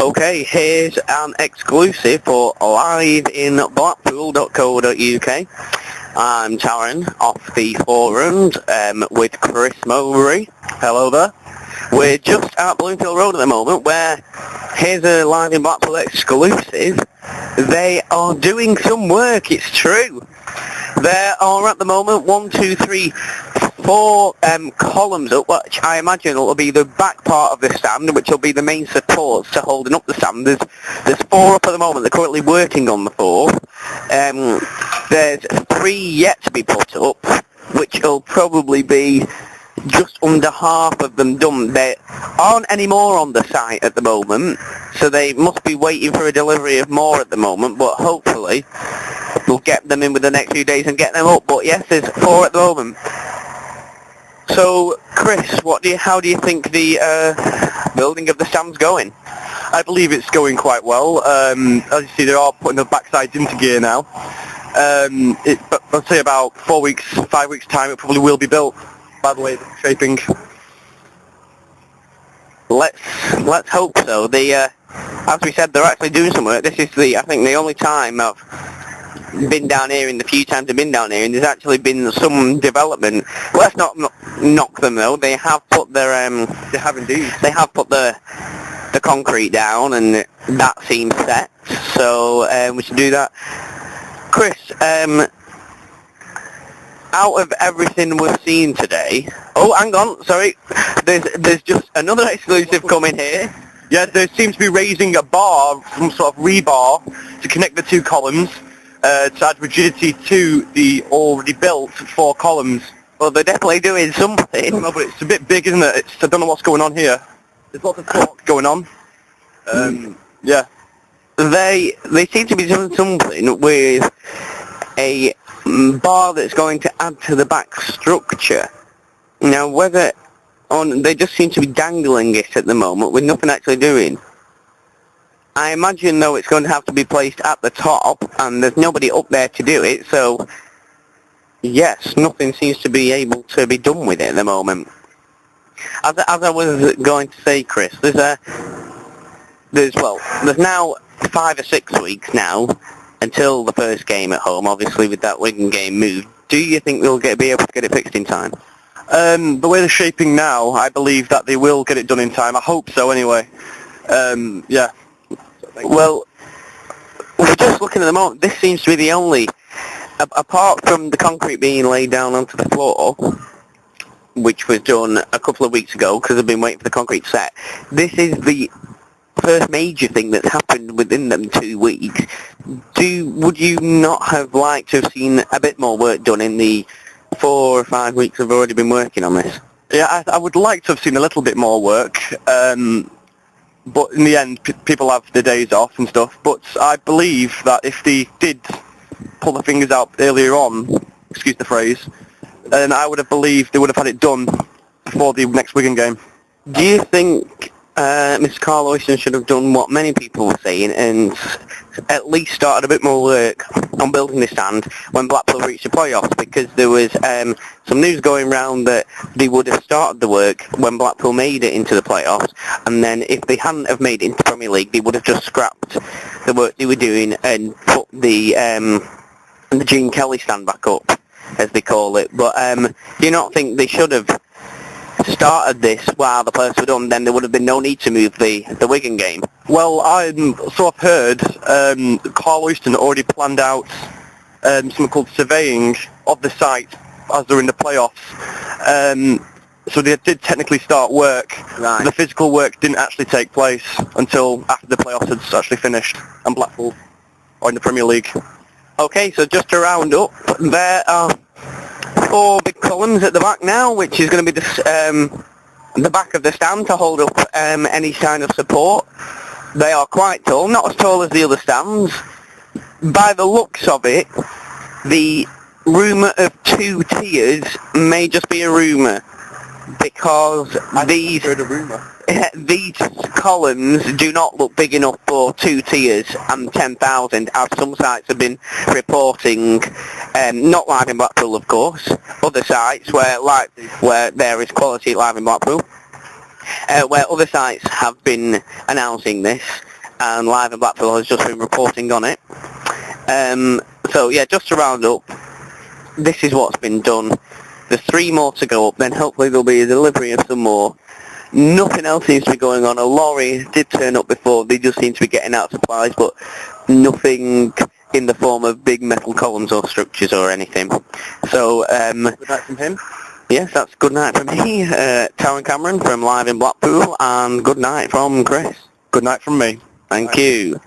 Okay, here's an exclusive for live in Blackpool.co.uk. I'm Taryn off the forums with Chris Mowbray. Hello there. We're just at Bloomfield Road at the moment, where here's a live in Blackpool exclusive. They are doing some work, it's true. There are at the moment 4 columns up, which I imagine will be the back part of the stand, which will be the main supports to holding up the stand. There's 4 up at the moment. They're currently working on the 4th. There's 3 yet to be put up, which will probably be just under half of them done. There aren't any more on the site at the moment, so they must be waiting for a delivery of more at the moment, but hopefully we'll get them in with the next few days and get them up. But yes, there's 4 at the moment. So, Chris, how do you think the building of the stand's going? I believe it's going quite well. As you see, they are putting the backsides into gear now. I'll say about 5 weeks time, it probably will be built. By the way, the shaping. Let's hope so. As we said, they're actually doing some work. This is I think the only time I've been down here, in the few times I've been down here, and there's actually been some development. Let's not knock them though. They have put their They have indeed. They have put the concrete down, and that seems set. So we should do that. Chris, out of everything we've seen today, hang on, sorry, there's just another exclusive coming here. Yeah, there seems to be raising a bar, some sort of rebar, to connect the 2 columns, to add rigidity to the already built 4 columns. Well, they're definitely doing something. No, but it's a bit big, isn't it? I don't know what's going on here. There's lots of talk going on. Yeah. They seem to be doing something with a bar that's going to add to the back structure. Now, they just seem to be dangling it at the moment with nothing actually doing. I imagine, though, it's going to have to be placed at the top, and there's nobody up there to do it, so yes, nothing seems to be able to be done with it at the moment. As I was going to say, Chris, there's now 5 or 6 weeks now until the first game at home, obviously with that Wigan game moved. Do you think they'll be able to get it fixed in time? The way they're shaping now, I believe that they will get it done in time. I hope so, anyway. Yeah. Well, we're just looking at the moment. This seems to be the only, apart from the concrete being laid down onto the floor, which was done a couple of weeks ago because I've been waiting for the concrete set. This is the first major thing that's happened within them 2 weeks. Would you not have liked to have seen a bit more work done in the 4 or 5 weeks I've already been working on this? Yeah, I would like to have seen a little bit more work, but in the end, people have their days off and stuff. But I believe that if they did pull their fingers out earlier on, excuse the phrase, then I would have believed they would have had it done before the next Wigan game. Do you think Mr. Carl Oyston should have done what many people were saying and at least started a bit more work on building the stand when Blackpool reached the playoffs? Because there was some news going around that they would have started the work when Blackpool made it into the playoffs, and then if they hadn't have made it into the Premier League, they would have just scrapped the work they were doing and put the Gene Kelly stand back up, as they call it. But do you not think they should have started this while the players were done? Then there would have been no need to move the Wigan game. Well, I've heard Carl Oyston already planned out something called surveying of the site as they're in the playoffs. So they did technically start work. Right. The physical work didn't actually take place until after the playoffs had actually finished and Blackpool are in the Premier League. Okay, so just to round up, there are 4 big columns at the back now, which is going to be the back of the stand to hold up any kind of support. They are quite tall, not as tall as the other stands. By the looks of it, the rumour of 2 tiers may just be a rumour, because these columns do not look big enough for 2 tiers and 10,000, as some sites have been reporting, not live in Blackpool of course, other sites where there is quality live in Blackpool, where other sites have been announcing this. and Live in Blackpool has just been reporting on it. So yeah, just to round up, this is what's been done. There's 3 more to go up, then hopefully there'll be a delivery of some more. Nothing else seems to be going on. A lorry did turn up before, they just seem to be getting out supplies, but nothing in the form of big metal columns or structures or anything. So, Good night from him. yes, that's good night from me, Taryn Cameron from Live in Blackpool, and good night from Chris. Good night from me. Thank you.